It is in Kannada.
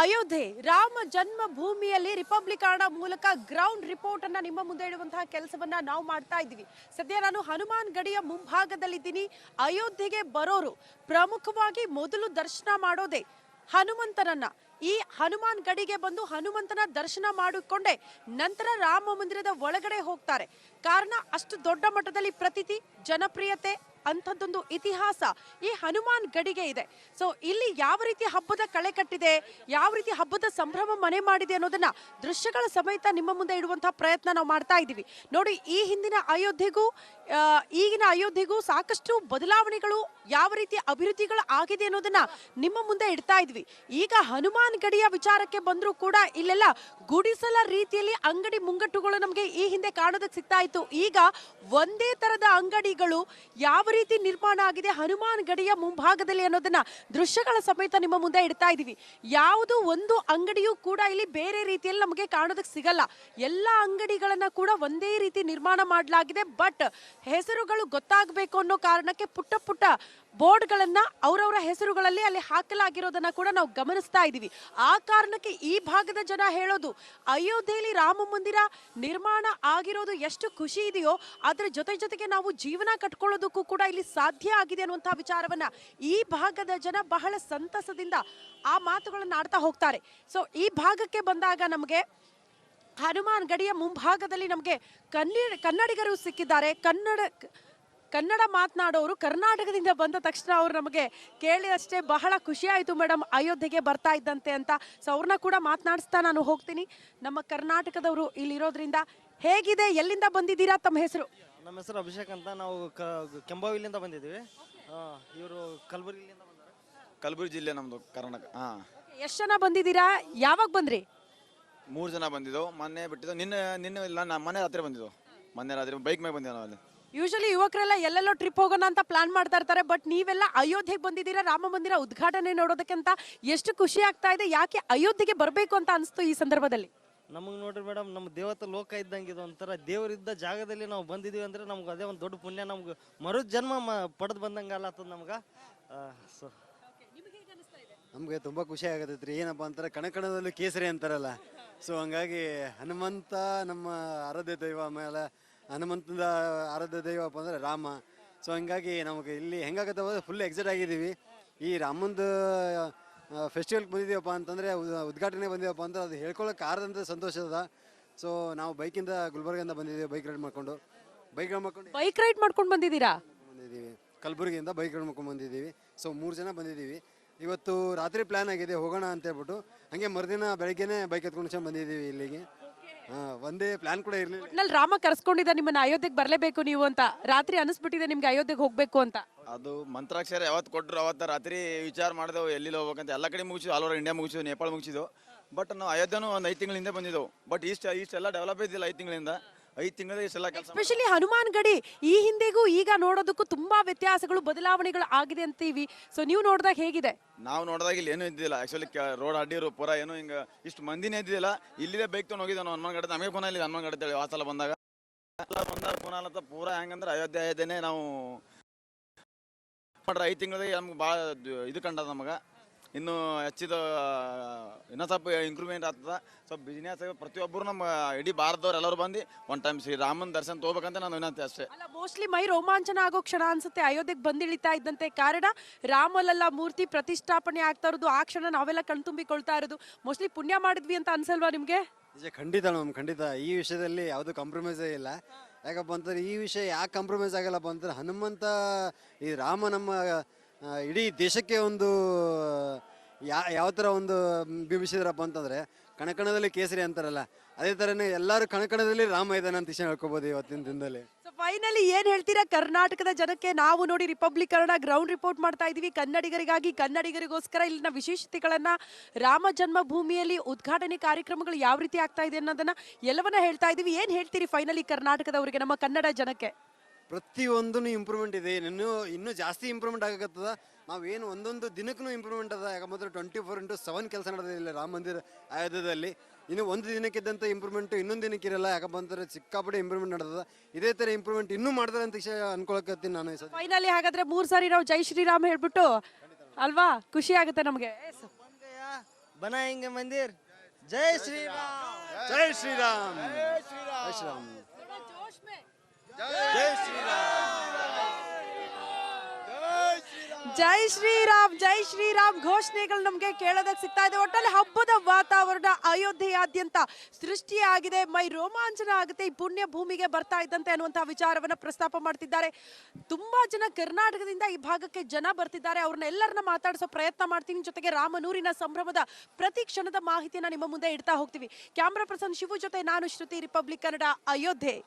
ಅಯೋಧ್ಯೆ ರಾಮ ಜನ್ಮ ಭೂಮಿಯಲ್ಲಿ ರಿಪಬ್ಲಿಕ್ ಮೂಲಕ ಗ್ರೌಂಡ್ ರಿಪೋರ್ಟ್ ಅನ್ನ ನಿಮ್ಮ ಮುಂದೆ ಇಡುವಂತಹ ಕೆಲಸವನ್ನ ನಾವು ಮಾಡ್ತಾ ಇದ್ದೀವಿ. ಸದ್ಯ ನಾನು ಹನುಮಾನ್ ಗಡಿಯ ಮುಂಭಾಗದಲ್ಲಿದ್ದೀನಿ. ಅಯೋಧ್ಯೆಗೆ ಬರೋರು ಪ್ರಮುಖವಾಗಿ ಮೊದಲು ದರ್ಶನ ಮಾಡೋದೇ ಹನುಮಂತನನ್ನ. ಈ ಹನುಮಾನ್ ಗಡಿಗೆ ಬಂದು ಹನುಮಂತನ ದರ್ಶನ ಮಾಡಿಕೊಂಡೆ ನಂತರ ರಾಮ ಮಂದಿರದ ಒಳಗಡೆ ಹೋಗ್ತಾರೆ. ಕಾರಣ ಅಷ್ಟು ದೊಡ್ಡ ಮಟ್ಟದಲ್ಲಿ ಪ್ರತೀತಿ, ಜನಪ್ರಿಯತೆ, ಅಂಥದ್ದೊಂದು ಇತಿಹಾಸ ಈ ಹನುಮಾನ್ ಗಡಿಗೆ ಇದೆ. ಸೊ ಇಲ್ಲಿ ಯಾವ ರೀತಿ ಹಬ್ಬದ ಕಳೆ ಕಟ್ಟಿದೆ, ಯಾವ ರೀತಿ ಹಬ್ಬದ ಸಂಭ್ರಮ ಮನೆ ಮಾಡಿದೆ ಅನ್ನೋದನ್ನ ದೃಶ್ಯಗಳ ಸಮೇತ ನಿಮ್ಮ ಮುಂದೆ ಇಡುವಂತಹ ಪ್ರಯತ್ನ ನಾವು ಮಾಡ್ತಾ ಇದ್ದೀವಿ. ನೋಡಿ, ಈ ಹಿಂದಿನ ಅಯೋಧ್ಯೆಗೂ ಈಗಿನ ಅಯೋಧ್ಯೆಗೂ ಸಾಕಷ್ಟು ಬದಲಾವಣೆಗಳು, ಯಾವ ರೀತಿ ಅಭಿವೃದ್ಧಿಗಳು ಆಗಿದೆ ಅನ್ನೋದನ್ನ ನಿಮ್ಮ ಮುಂದೆ ಇಡ್ತಾ ಇದ್ವಿ. ಈಗ ಹನುಮಾನ್ ಗಡಿಯ ವಿಚಾರಕ್ಕೆ ಬಂದರೂ ಕೂಡ ಇಲ್ಲೆಲ್ಲ ಗುಡಿಸಲ ರೀತಿಯಲ್ಲಿ ಅಂಗಡಿ ಮುಂಗಟ್ಟುಗಳು ನಮಗೆ ಈ ಹಿಂದೆ ಕಾಣೋದಕ್ಕೆ ಸಿಗ್ತಾ ಇತ್ತು. ಈಗ ಒಂದೇ ತರದ ಅಂಗಡಿಗಳು ಯಾವ ರೀತಿ ನಿರ್ಮಾಣ ಆಗಿದೆ ಹನುಮಾನ್ ಗಡಿಯ ಮುಂಭಾಗದಲ್ಲಿ ಅನ್ನೋದನ್ನ ದೃಶ್ಯಗಳ ಸಮೇತ ನಿಮ್ಮ ಮುಂದೆ ಇಡ್ತಾ ಇದೀವಿ. ಯಾವುದು ಒಂದು ಅಂಗಡಿಯೂ ಕೂಡ ಇಲ್ಲಿ ಬೇರೆ ರೀತಿಯಲ್ಲಿ ನಮಗೆ ಕಾಣೋದಕ್ಕೆ ಸಿಗಲ್ಲ. ಎಲ್ಲ ಅಂಗಡಿಗಳನ್ನ ಕೂಡ ಒಂದೇ ರೀತಿ ನಿರ್ಮಾಣ ಮಾಡಲಾಗಿದೆ. ಬಟ್ ಹೆಸರುಗಳು ಗೊತ್ತಾಗಬೇಕು ಅನ್ನೋ ಕಾರಣಕ್ಕೆ ಪುಟ್ಟ ಪುಟ್ಟ ಬೋರ್ಡ್ಗಳನ್ನ ಅವರವರ ಹೆಸರುಗಳಲ್ಲಿ ಅಲ್ಲಿ ಹಾಕಲಾಗಿರೋದನ್ನ ಕೂಡ ನಾವು ಗಮನಿಸ್ತಾ ಇದೀವಿ. ಆ ಕಾರಣಕ್ಕೆ ಈ ಭಾಗದ ಜನ ಹೇಳೋದು, ಅಯೋಧ್ಯೆಯಲ್ಲಿ ರಾಮ ಮಂದಿರ ನಿರ್ಮಾಣ ಆಗಿರೋದು ಎಷ್ಟು ಖುಷಿ ಇದೆಯೋ ಅದರ ಜೊತೆಗೆ ನಾವು ಜೀವನ ಕಟ್ಕೊಳ್ಳೋದಕ್ಕೂ ಕೂಡ ಇಲ್ಲಿ ಸಾಧ್ಯ ಆಗಿದೆ ಅನ್ನುವಂತಹ ವಿಚಾರವನ್ನ ಈ ಭಾಗದ ಜನ ಬಹಳ ಸಂತಸದಿಂದ ಆ ಮಾತುಗಳನ್ನ ಆಡ್ತಾ ಹೋಗ್ತಾರೆ. ಸೊ ಈ ಭಾಗಕ್ಕೆ ಬಂದಾಗ ನಮಗೆ ಹನುಮಾನ್ ಗಡಿಯ ಮುಂಭಾಗದಲ್ಲಿ ನಮಗೆ ಕನ್ನಡಿಗರು ಸಿಕ್ಕಿದ್ದಾರೆ. ಕನ್ನಡ ಮಾತನಾಡೋರು ಕರ್ನಾಟಕದಿಂದ ಬಂದ ತಕ್ಷಣ ಅವ್ರು ನಮಗೆ ಕೇಳಿದಷ್ಟೇ ಬಹಳ ಖುಷಿ ಆಯಿತು ಮೇಡಮ್, ಅಯೋಧ್ಯೆಗೆ ಬರ್ತಾ ಇದ್ದಂತೆ ಅಂತ. ಸೊ ಅವ್ರನ್ನ ಕೂಡ ಮಾತನಾಡಿಸ್ತಾ ನಾನು ಹೋಗ್ತೀನಿ. ನಮ್ಮ ಕರ್ನಾಟಕದವರು ಇಲ್ಲಿರೋದ್ರಿಂದ ಹೇಗಿದೆ, ಎಲ್ಲಿಂದ ಬಂದಿದ್ದೀರಾ, ತಮ್ಮ ಹೆಸರು? ನಮ್ಮ ಹೆಸರು ಅಭಿಷೇಕ್ ಅಂತ. ನಾವು ಕೆಂಬಾವಿಲಿಂದ ಬಂದಿದ್ದೀವಿ. ಇವರು ಕಲಬುರಗಿಲಿಂದ ಬಂದರು. ಕಲಬುರಗಿ ಜಿಲ್ಲೆ ನಮ್ಮದು ಕರ್ನಾಟಕ. ಎಷ್ಟು ಜನ ಬಂದಿದ್ದೀರಾ, ಯಾವಾಗ ಬಂದ್ರಿ? 3 ಜನ ಬಂದಿದ್ದೆವು. ಮೊನ್ನೆ ಬಿಟ್ಟಿದ್ದು, ನಿನ್ನೆ ಇಲ್ಲ, ಮೊನ್ನೆ ರಾತ್ರಿ ಬಂದಿದ್ದೆವು. ಮೊನ್ನೆ ರಾತ್ರಿ ಬೈಕ್ ಮೇಲೆ ಬಂದಿದ್ದೆವು ನಾವು ಅಲ್ಲಿ. ಯೂಶಲಿ ಯುವಕರೆಲ್ಲ ಎಲ್ಲೆಲ್ಲೋ ಟ್ರಿಪ್ ಹೋಗೋಣ ಅಂತ ಪ್ಲಾನ್ ಮಾಡ್ತಾ ಇರ್ತಾರೆ. ಬಟ್ ನೀವೆಲ್ಲ ಅಯೋಧ್ಯೆಗೆ ಬಂದಿದ್ದೀರಾ ರಾಮ ಮಂದಿರ ಉದ್ಘಾಟನೆ ನೋಡೋದಕ್ಕೆ ಅಂತ. ಎಷ್ಟು ಖುಷಿ ಆಗ್ತಾ ಇದೆ, ಯಾಕೆ ಅಯೋಧ್ಯೆಗೆ ಬರಬೇಕು ಅಂತ ಅನಿಸ್ತು ಈ ಸಂದರ್ಭದಲ್ಲಿ? ನಮಗೆ ನೋಡ್ರಿ ಮೇಡಮ್, ನಮ್ಮ ದೇವತ ಲೋಕ ಇದ್ದಂಗೆ ಇದು ಒಂಥರ ದೇವರಿದ್ದ ಜಾಗದಲ್ಲಿ ನಾವು ಬಂದಿದ್ದೀವಿ ಅಂದರೆ ನಮ್ಗೆ ಅದೇ ಒಂದು ದೊಡ್ಡ ಪುಣ್ಯ. ನಮ್ಗೆ ಮರು ಜನ್ಮ ಪಡೆದು ಬಂದಂಗೆ ಅಲ್ಲತ್ತದ ನಮ್ಗೆ. ಸೊ ನಮಗೆ ತುಂಬ ಖುಷಿ ಆಗತೈತ್ರಿ. ಏನಪ್ಪ ಅಂತಾರೆ, ಕಣಕಣದಲ್ಲೂ ಕೇಸರಿ ಅಂತಾರಲ್ಲ. ಸೊ ಹಂಗಾಗಿ ಹನುಮಂತ ನಮ್ಮ ಆರಾಧ್ಯ ದೈವ. ಆಮೇಲೆ ಹನುಮಂತದ ಆರಾಧ್ಯ ದೈವಪ್ಪ ಅಂದರೆ ರಾಮ. ಸೊ ಹಂಗಾಗಿ ನಮಗೆ ಇಲ್ಲಿ ಹೆಂಗಾಗತ್ತವ ಫುಲ್ ಎಕ್ಸೈಟ್ ಆಗಿದ್ದೀವಿ. ಈ ರಾಮಂದು ಫೆಸ್ಟಿವಲ್ಗೆ ಬಂದಿದ್ದೀವಪ್ಪ ಅಂತಂದರೆ, ಉದ್ಘಾಟನೆ ಬಂದಿವಪ್ಪ ಅಂತ ಅದು ಹೇಳ್ಕೊಳ್ಳೋಕೆ ಆರದಂಥ ಸಂತೋಷ ಅದ. ಸೊ ನಾವು ಬೈಕಿಂದ ಗುಲ್ಬರ್ಗಿಂದ ಬಂದಿದ್ದೀವಿ, ಬೈಕ್ ರೈಡ್ ಮಾಡ್ಕೊಂಡು ಬಂದಿದ್ದೀರಾ? ಬಂದಿದ್ದೀವಿ ಕಲಬುರಗಿಯಿಂದ ಬೈಕ್ ರೈಡ್ ಮಾಡ್ಕೊಂಡು ಬಂದಿದ್ದೀವಿ. ಸೊ 3 ಜನ ಬಂದಿದ್ದೀವಿ. ಇವತ್ತು ರಾತ್ರಿ ಪ್ಲ್ಯಾನ್ ಆಗಿದೆ ಹೋಗೋಣ ಅಂತ ಹೇಳ್ಬಿಟ್ಟು. ಹಾಗೆ ಮರುದಿನ ಬೆಳಗ್ಗೆನೇ ಬೈಕ್ ಎತ್ಕೊಂಡು ಬಂದಿದ್ದೀವಿ ಇಲ್ಲಿಗೆ. ಒಂದೇ ಪ್ಲಾನ್ ಕೂಡ ಇರಲಿಲ್ಲ. ರಾಮ ಕರ್ಸ್ಕೊಂಡಿದ್ದ ನಿಮ್ಮನ್ನ ಅಯೋಧ್ಯೆಗೆ ಬರಲೇಬೇಕು ನೀವು ಅಂತ. ರಾತ್ರಿ ಅನಿಸ್ಬಿಟ್ಟಿದೆ ನಿಮ್ಗೆ ಅಯೋಧ್ಯೆಗೆ ಹೋಗ್ಬೇಕು ಅಂತ? ಅದು ಮಂತ್ರಾಕ್ಷರ ಯಾವತ್ತು ಕೊಟ್ಟರು ಅವತ್ತು ರಾತ್ರಿ ವಿಚಾರ ಮಾಡಿದೆವು ಎಲ್ಲಿ ಹೋಗ್ಬೇಕಂತ. ಎಲ್ಲ ಕಡೆ ಮುಗಿಸಿದ್ವು, ಆಲ್ ಓವರ್ ಇಂಡಿಯಾ ಮುಗಿಸಿದ್ವು, ನೇಪಾಳ ಮುಗಿಸಿದ್ವು. ಬಟ್ ನಾವು ಅಯೋಧ್ಯೆನೂ ಒಂದು 5 ತಿಂಗಳಿಂದ ಬಂದಿದ್ದೆವು. ಬಟ್ ಇಷ್ಟೆಲ್ಲ ಡೆವಲಪ್ ಇದ್ದಿಲ್ಲ 5 ತಿಂಗಳಿಂದ. 5 ತಿಂಗಳಲ್ಲಿ ಇಷ್ಟೆಲ್ಲ ಕೆಲಸ. ಎಸ್ಪೆಷಲಿ ಹನುಮಾನ್ ಗಡಿ ಈ ಹಿಂದೆಗೂ ಈಗ ನೋಡೋದಕ್ಕೂ ತುಂಬಾ ವ್ಯತ್ಯಾಸಗಳು, ಬದಲಾವಣೆಗಳು ಆಗಿದೆ ಅಂತೀವಿ. ಸೊ ನೀವು ನೋಡಿದಾಗ ಹೇಗಿದೆ? ನಾವು ನೋಡಿದಾಗ ಇಲ್ಲಿ ಏನೂ ಇದ್ದಿಲ್ಲ. ಆ್ಯಕ್ಚುಲಿ ರೋಡ್ ಅಡ್ಡಿರು ಪೂರ ಏನೋ ಹಿಂಗೆ ಇಷ್ಟು ಮಂದಿನೇ ಇದ್ದಿಲ್ಲ. ಇಲ್ಲಿದೆ ಬೈಕ್ ತೊಗೊಂಡು ಹೋಗಿದ್ದೆ ನಾವು ಹನುಮಾನ್ ಗಡಿ. ನಮಗೆ ಪುನಃ ಇಲ್ಲಿ ಹನುಮಾನ್ ಗಡಿ ಆ ಸಲ ಬಂದಾಗ ಪುನಃ ಅಂತ ಪೂರ ಹೆಂಗಂದ್ರೆ ಅಯೋಧ್ಯೆನೇ ನಾವು ಮಾಡ್ರೆ 5 ತಿಂಗಳಿಗೆ ನಮ್ಗೆ ಭಾಳ ಇದು ಕಂಡದ. ನಮಗೆ ಇನ್ನೂ ಹೆಚ್ಚಿದ ಇನ್ನೂ ಸ್ವಲ್ಪ ಇಂಪ್ರೂವ್ಮೆಂಟ್ ಆಗ್ತದೆ. ಸ್ವಲ್ಪ ಬಿಸ್ನೆಸ್ ಪ್ರತಿಯೊಬ್ಬರು ನಮ್ಮ ಇಡೀ ಭಾರತದವ್ರು ಎಲ್ಲರೂ ಬಂದು ಒನ್ ಟೈಮ್ ಶ್ರೀರಾಮನ ದರ್ಶನ ತೊಗೋಬೇಕಂತ ನಾನು ವಿನಂತಿ ಅಷ್ಟೇ. ಅಲ್ಲ, ಮೋಸ್ಟ್ಲಿ ಮೈ ರೋಮಾಂಚನ ಆಗೋ ಕ್ಷಣ ಅನ್ಸುತ್ತೆ ಅಯೋಧ್ಯೆಗೆ ಬಂದಿಳಿತಾ ಇದ್ದಂತೆ. ಕಾರಣ ರಾಮಲಲ್ಲ ಮೂರ್ತಿ ಪ್ರತಿಷ್ಠಾಪನೆ ಆಗ್ತಾ ಇರೋದು, ಆ ಕ್ಷಣ ನಾವೆಲ್ಲ ಕಣ್ತುಂಬಿಕೊಳ್ತಾ ಇರೋದು. ಮೋಸ್ಟ್ಲಿ ಪುಣ್ಯ ಮಾಡಿದ್ವಿ ಅಂತ ಅನ್ಸಲ್ವಾ ನಿಮಗೆ? ನಿಜ, ಖಂಡಿತ ಮ್ಯಾಮ್, ಖಂಡಿತ. ಈ ವಿಷಯದಲ್ಲಿ ಯಾವುದೂ ಕಾಂಪ್ರಮೈಸೇ ಇಲ್ಲ. ಯಾಕಪ್ಪ ಅಂತಾರೆ, ಈ ವಿಷಯ ಯಾಕೆ ಕಾಂಪ್ರಮೈಸ್ ಆಗಲ್ಲಪ್ಪ ಅಂತಾರೆ, ಹನುಮಂತ ಈ ರಾಮ ನಮ್ಮ ಇಡೀ ದೇಶಕ್ಕೆ ಒಂದು ಯಾವ ಥರ ಒಂದು ಬಿಂಬಿಸಿದ್ರಪ್ಪ ಅಂತಂದರೆ, ಕಣಕಣದಲ್ಲಿ ಕೇಸರಿ ಅಂತಾರಲ್ಲ, ಅದೇ ಥರನೇ ಎಲ್ಲರೂ ಕಣಕಣದಲ್ಲಿ ರಾಮ ಇದ್ದಾನೆ ಅಂತ ಹೇಳ್ಕೊಬೋದು ಇವತ್ತಿನ ದಿನದಲ್ಲಿ. ಸೊ ಫೈನಲಿ ಏನು ಹೇಳ್ತೀರಾ ಕರ್ನಾಟಕದ ಜನಕ್ಕೆ? ನಾವು ನೋಡಿ ರಿಪಬ್ಲಿಕ್ ಕನ್ನಡ ಗ್ರೌಂಡ್ ರಿಪೋರ್ಟ್ ಮಾಡ್ತಾ ಇದೀವಿ ಕನ್ನಡಿಗರಿಗಾಗಿ, ಕನ್ನಡಿಗರಿಗೋಸ್ಕರ. ಇಲ್ಲಿನ ವಿಶೇಷತೆಗಳನ್ನ, ರಾಮ ಜನ್ಮಭೂಮಿಯಲ್ಲಿ ಉದ್ಘಾಟನೆ ಕಾರ್ಯಕ್ರಮಗಳು ಯಾವ ರೀತಿ ಆಗ್ತಾ ಇದೆ ಅನ್ನೋದನ್ನ ಎಲ್ಲವನ್ನ ಹೇಳ್ತಾ ಇದೀವಿ. ಏನು ಹೇಳ್ತೀರಿ ಫೈನಲಿ ಕರ್ನಾಟಕದವರಿಗೆ, ನಮ್ಮ ಕನ್ನಡ ಜನಕ್ಕೆ? ಪ್ರತಿಯೊಂದೂ ಇಂಪ್ರೂವ್ಮೆಂಟ್ ಇದೆ. ಇನ್ನೂ ಜಾಸ್ತಿ ಇಂಪ್ರೂವ್ಮೆಂಟ್ ಆಗತ್ತದ. ನಾವೇನು ಒಂದೊಂದು ದಿನಕ್ಕೂ ಇಂಪ್ರೂವ್ಮೆಂಟ್ ಅದ. ಯಾಕಂದ್ರೆ 24/7 ಕೆಲಸ ನಡೆದಿಲ್ಲ ರಾಮ ಮಂದಿರ ಅಯೋಧ್ಯೆಯಲ್ಲಿ. ಇನ್ನು ಒಂದು ದಿನಕ್ಕಿದ್ದಂಥ ಇಂಪ್ರೂವ್ಮೆಂಟ್ ಇನ್ನೊಂದು ದಿನಕ್ಕೆ ಇರಲ್ಲ. ಯಾಕಪ್ಪ ಅಂತಾರೆ ಸಿಕ್ಕಾಪಟ್ಟೆ ಇಂಪ್ರೂವ್ಮೆಂಟ್ ನಡೆದ. ಇದೇ ಥರ ಇಂಪ್ರೂವ್ಮೆಂಟ್ ಇನ್ನೂ ಮಾಡ್ತಾರೆ ಅಂತ ಅನ್ಕೊಳಕತ್ತೀನಿ ನಾನು. ಫೈನಲಿ ಹಾಗಾದ್ರೆ 3 ಸಾರಿ ನಾವು ಜೈ ಶ್ರೀರಾಮ್ ಹೇಳ್ಬಿಟ್ಟು ಅಲ್ವಾ, ಖುಷಿ ಆಗುತ್ತೆ ನಮಗೆ. बनाएंगे मंदिर। जय श्री राम। ಜೈ ಶ್ರೀರಾಮ್ ಜೈ ಶ್ರೀರಾಮ್ ಜೈ ಶ್ರೀರಾಮ್ ಜೈ ಶ್ರೀರಾಮ್ ಘೋಷಣೆಗಳು ನಮ್ಗೆ ಕೇಳೋದಕ್ಕೆ ಸಿಗ್ತಾ ಇದೆ. ಒಟ್ಟಲ್ಲಿ ಹಬ್ಬದ ವಾತಾವರಣ ಅಯೋಧ್ಯೆಯಾದ್ಯಂತ ಸೃಷ್ಟಿಯಾಗಿದೆ. ಮೈ ರೋಮಾಂಚನ ಆಗುತ್ತೆ ಈ ಪುಣ್ಯ ಭೂಮಿಗೆ ಬರ್ತಾ ಇದ್ದಂತೆ ಅನ್ನುವಂತಹ ವಿಚಾರವನ್ನ ಪ್ರಸ್ತಾಪ ಮಾಡ್ತಿದ್ದಾರೆ. ತುಂಬಾ ಜನ ಕರ್ನಾಟಕದಿಂದ ಈ ಭಾಗಕ್ಕೆ ಜನ ಬರ್ತಿದ್ದಾರೆ. ಅವ್ರನ್ನೆಲ್ಲರನ್ನ ಮಾತಾಡಿಸೋ ಪ್ರಯತ್ನ ಮಾಡ್ತೀನಿ. ಜೊತೆಗೆ ರಾಮನೂರಿನ ಸಂಭ್ರಮದ ಪ್ರತಿ ಕ್ಷಣದ ಮಾಹಿತಿಯನ್ನ ನಿಮ್ಮ ಮುಂದೆ ಇಡ್ತಾ ಹೋಗ್ತೀವಿ. ಕ್ಯಾಮ್ರಾ ಪರ್ಸನ್ ಶಿವು ಜೊತೆ ನಾನು ಶ್ರುತಿ, ರಿಪಬ್ಲಿಕ್ ಕನ್ನಡ, ಅಯೋಧ್ಯೆ.